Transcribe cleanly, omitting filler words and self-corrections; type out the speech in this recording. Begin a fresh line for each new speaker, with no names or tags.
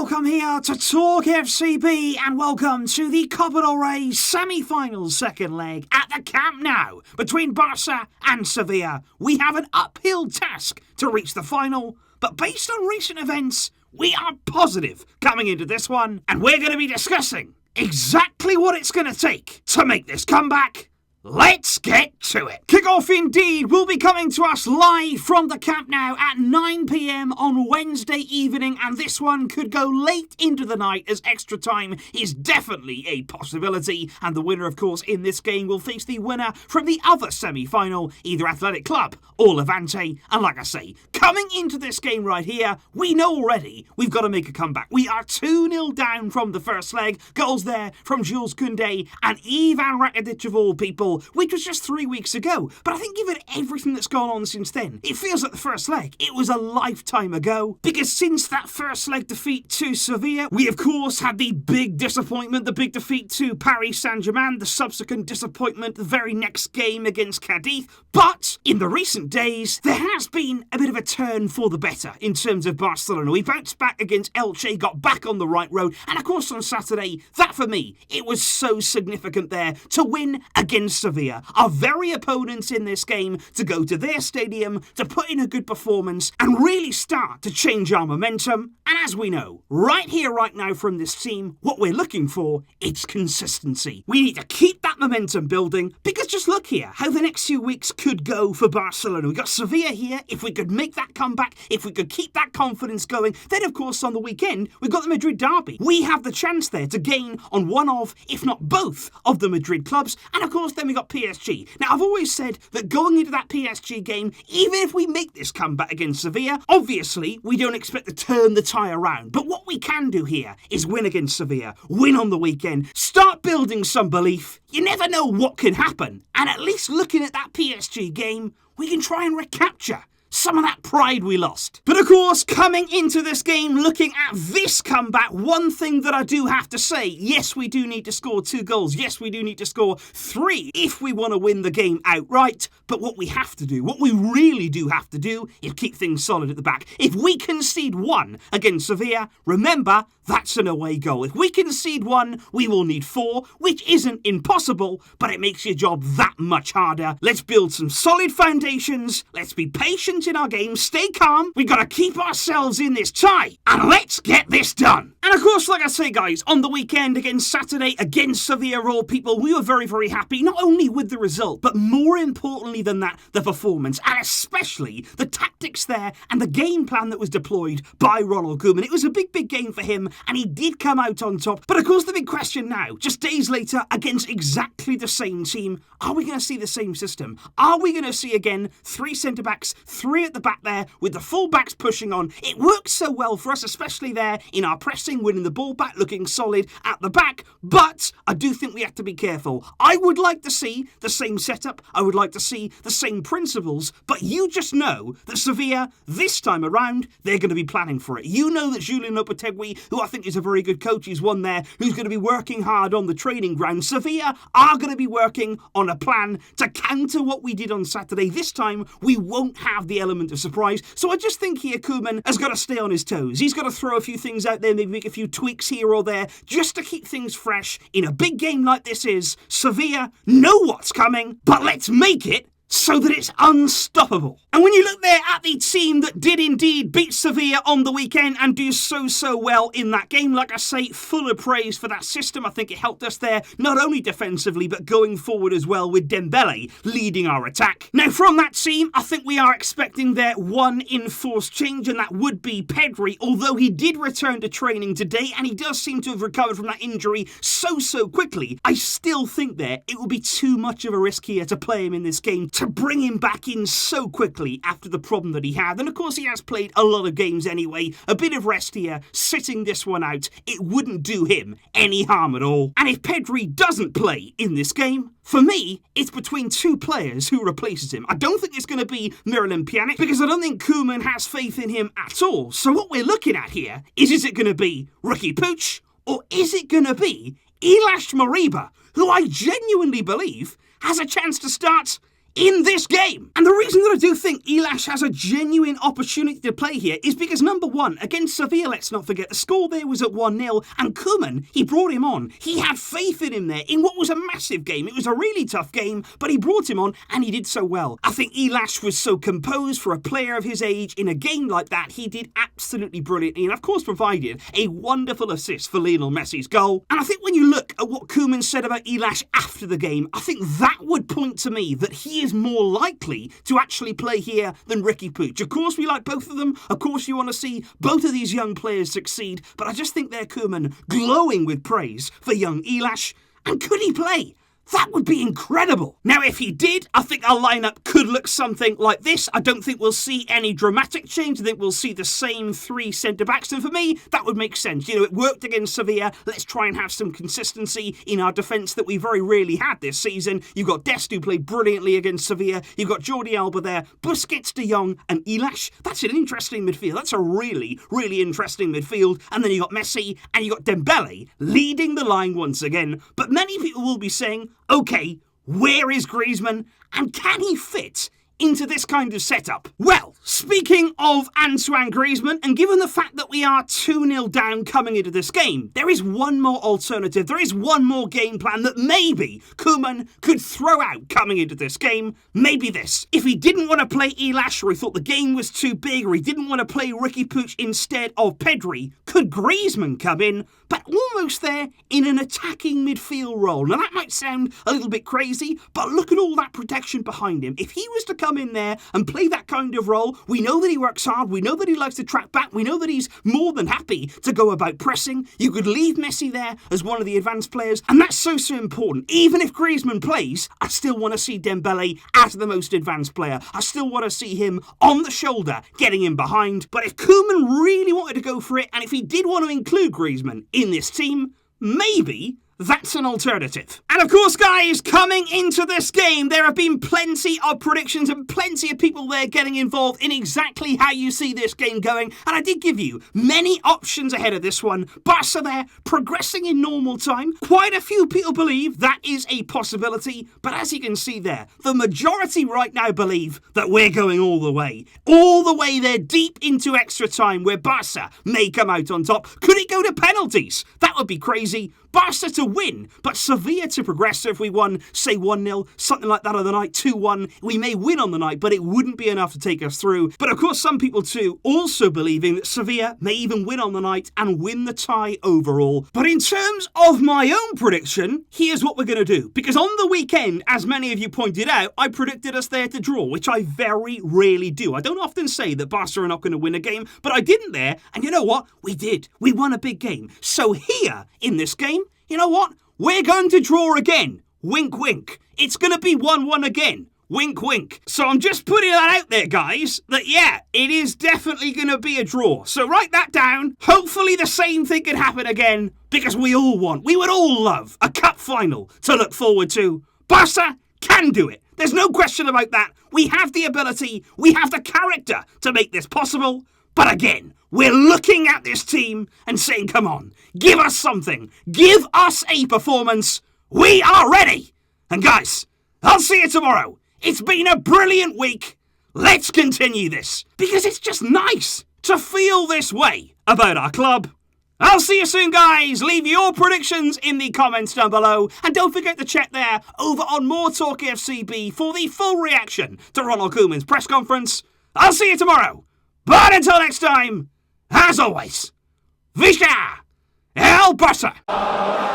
welcome here to Talk FCB and welcome to the Copa del Rey semi-finals second leg at the Camp Nou between Barça and Sevilla. We have an uphill task to reach the final, but based on recent events, we are positive coming into this one, and we're going to be discussing exactly what it's going to take to make this comeback. Let's get to it. Kickoff indeed will be coming to us live from the Camp Nou at 9 p.m. on Wednesday evening, and this one could go late into the night as extra time is definitely a possibility, and the winner, of course, in this game will face the winner from the other semi-final, either Athletic Club or Levante. And like I say, coming into this game right here, we know already we've got to make a comeback. We are 2-0 down from the first leg. Goals there from Jules Koundé and Ivan Rakitic of all people, which was just 3 weeks ago. But I think given everything that's gone on since then, it feels like the first leg, it was a lifetime ago. Because since that first leg defeat to Sevilla, we of course had the big disappointment, the big defeat to Paris Saint-Germain, the subsequent disappointment the very next game against Cadiz. But in the recent days, there has been a bit of a turn for the better in terms of Barcelona. We bounced back against Elche, got back on the right road, and of course on Saturday, that for me, it was so significant there to win against Sevilla, our very opponents in this game, to go to their stadium, to put in a good performance and really start to change our momentum. And as we know, right here, right now from this team, what we're looking for, it's consistency. We need to keep that momentum building, because just look here how the next few weeks could go for Barcelona. We've got Sevilla here. If we could make that comeback, if we could keep that confidence going, then of course on the weekend, we've got the Madrid derby. We have the chance there to gain on one of, if not both, of the Madrid clubs. And of course then we got PSG. Now, I've always said that going into that PSG game, even if we make this comeback against Sevilla, obviously, we don't expect to turn the tie around. But what we can do here is win against Sevilla, win on the weekend, start building some belief. You never know what can happen. And at least looking at that PSG game, we can try and recapture some of that pride we lost. But of course, coming into this game, looking at this comeback, one thing that I do have to say, yes, we do need to score 2 goals. Yes, we do need to score 3 if we want to win the game outright. But what we have to do, what we really do have to do, is keep things solid at the back. If we concede 1 against Sevilla, remember, that's an away goal. If we concede 1, we will need 4, which isn't impossible, but it makes your job that much harder. Let's build some solid foundations. Let's be patient in our game, stay calm, we gotta keep ourselves in this tie, and let's get this done. And of course, like I say guys, on the weekend against Saturday, against Sevilla all people, we were very, very happy, not only with the result, but more importantly than that, the performance, and especially the tactics there, and the game plan that was deployed by Ronald Koeman. It was a big, big game for him, and he did come out on top. But of course, the big question now, just days later, against exactly the same team, are we gonna see the same system? Are we gonna see again 3 centre-backs, 3 at the back there, with the full-backs pushing on? It works so well for us, especially there in our pressing, winning the ball back, looking solid at the back, but I do think we have to be careful. I would like to see the same setup, I would like to see the same principles, but you just know that Sevilla, this time around, they're going to be planning for it. You know that Julian Lopetegui, who I think is a very good coach, he's one there who's going to be working hard on the training ground. Sevilla are going to be working on a plan to counter what we did on Saturday. This time, we won't have the element of surprise. So I just think here Koeman has got to stay on his toes. He's got to throw a few things out there, maybe make a few tweaks here or there, just to keep things fresh. In a big game like this is, Sevilla know what's coming, but let's make it so that it's unstoppable. And when you look there at the team that did indeed beat Sevilla on the weekend and do so well in that game, like I say, full of praise for that system. I think it helped us there, not only defensively, but going forward as well, with Dembélé leading our attack. Now, from that team, I think we are expecting there one enforced change, and that would be Pedri, although he did return to training today, and he does seem to have recovered from that injury so quickly. I still think there it will be too much of a risk here to play him in this game, to bring him back in so quickly after the problem that he had. And of course he has played a lot of games anyway. A bit of rest here, sitting this one out, it wouldn't do him any harm at all. And if Pedri doesn't play in this game, for me, it's between 2 players who replaces him. I don't think it's going to be Miralem Pjanic, because I don't think Koeman has faith in him at all. So what we're looking at here is it going to be Riqui Puig, or is it going to be Ilaix Moriba, who I genuinely believe has a chance to start in this game. And the reason that I do think Ilash has a genuine opportunity to play here is because, number one, against Sevilla, let's not forget, the score there was at 1-0, and Koeman, he brought him on. He had faith in him there in what was a massive game. It was a really tough game, but he brought him on, and he did so well. I think Ilash was so composed for a player of his age in a game like that. He did absolutely brilliantly, and of course provided a wonderful assist for Lionel Messi's goal. And I think when you look at what Koeman said about Ilash after the game, I think that would point to me that he is more likely to actually play here than Riqui Puig. Of course, we like both of them. Of course, you want to see both of these young players succeed, but I just think they're Koeman glowing with praise for young Ilash. And could he play? That would be incredible. Now, if he did, I think our lineup could look something like this. I don't think we'll see any dramatic change. I think we'll see the same three centre-backs. And for me, that would make sense. You know, it worked against Sevilla. Let's try and have some consistency in our defence that we very rarely had this season. You've got Dest, who played brilliantly against Sevilla. You've got Jordi Alba there, Busquets, De Jong and Ilash. That's an interesting midfield. That's a really, really interesting midfield. And then you've got Messi and you've got Dembélé leading the line once again. But many people will be saying, okay, where is Griezmann, and can he fit into this kind of setup? Well, speaking of Antoine Griezmann, and given the fact that we are 2-0 down coming into this game, there is one more alternative, there is one more game plan that maybe Koeman could throw out coming into this game. Maybe this. If he didn't want to play Ilash, or he thought the game was too big, or he didn't want to play Riqui Puig instead of Pedri, could Griezmann come in, but almost there in an attacking midfield role? Now that might sound a little bit crazy, but look at all that protection behind him. If he was to come in there and play that kind of role, we know that he works hard, we know that he likes to track back, we know that he's more than happy to go about pressing. You could leave Messi there as one of the advanced players, and that's so important. Even if Griezmann plays, I still want to see Dembélé as the most advanced player. I still want to see him on the shoulder, getting in behind. But if Koeman really wanted to go for it, and if he did want to include Griezmann in this team, maybe that's an alternative. And of course, guys, coming into this game, there have been plenty of predictions and plenty of people there getting involved in exactly how you see this game going. And I did give you many options ahead of this one. Barça there, progressing in normal time. Quite a few people believe that is a possibility. But as you can see there, the majority right now believe that we're going all the way. All the way there, deep into extra time, where Barça may come out on top. Could it go to penalties? That would be crazy. Barça to win, but Sevilla to progress. So if we won, say 1-0, something like that on the night, 2-1, we may win on the night, but it wouldn't be enough to take us through. But of course, some people too also believing that Sevilla may even win on the night and win the tie overall. But in terms of my own prediction, here's what we're going to do. Because on the weekend, as many of you pointed out, I predicted us there to draw, which I very rarely do. I don't often say that Barca are not going to win a game, but I didn't there, and you know what? We did. We won a big game. So here, in this game, you know what? We're going to draw again. Wink, wink. It's going to be 1-1 again. Wink, wink. So I'm just putting that out there, guys, that yeah, it is definitely going to be a draw. So write that down. Hopefully the same thing can happen again, because we would all love a cup final to look forward to. Barca can do it. There's no question about that. We have the ability, we have the character to make this possible. But again, we're looking at this team and saying, come on, give us something. Give us a performance. We are ready. And guys, I'll see you tomorrow. It's been a brilliant week. Let's continue this, because it's just nice to feel this way about our club. I'll see you soon, guys. Leave your predictions in the comments down below. And don't forget to check there over on MORETALKFCB for the full reaction to Ronald Koeman's press conference. I'll see you tomorrow. But until next time, as always, Visca El Barça!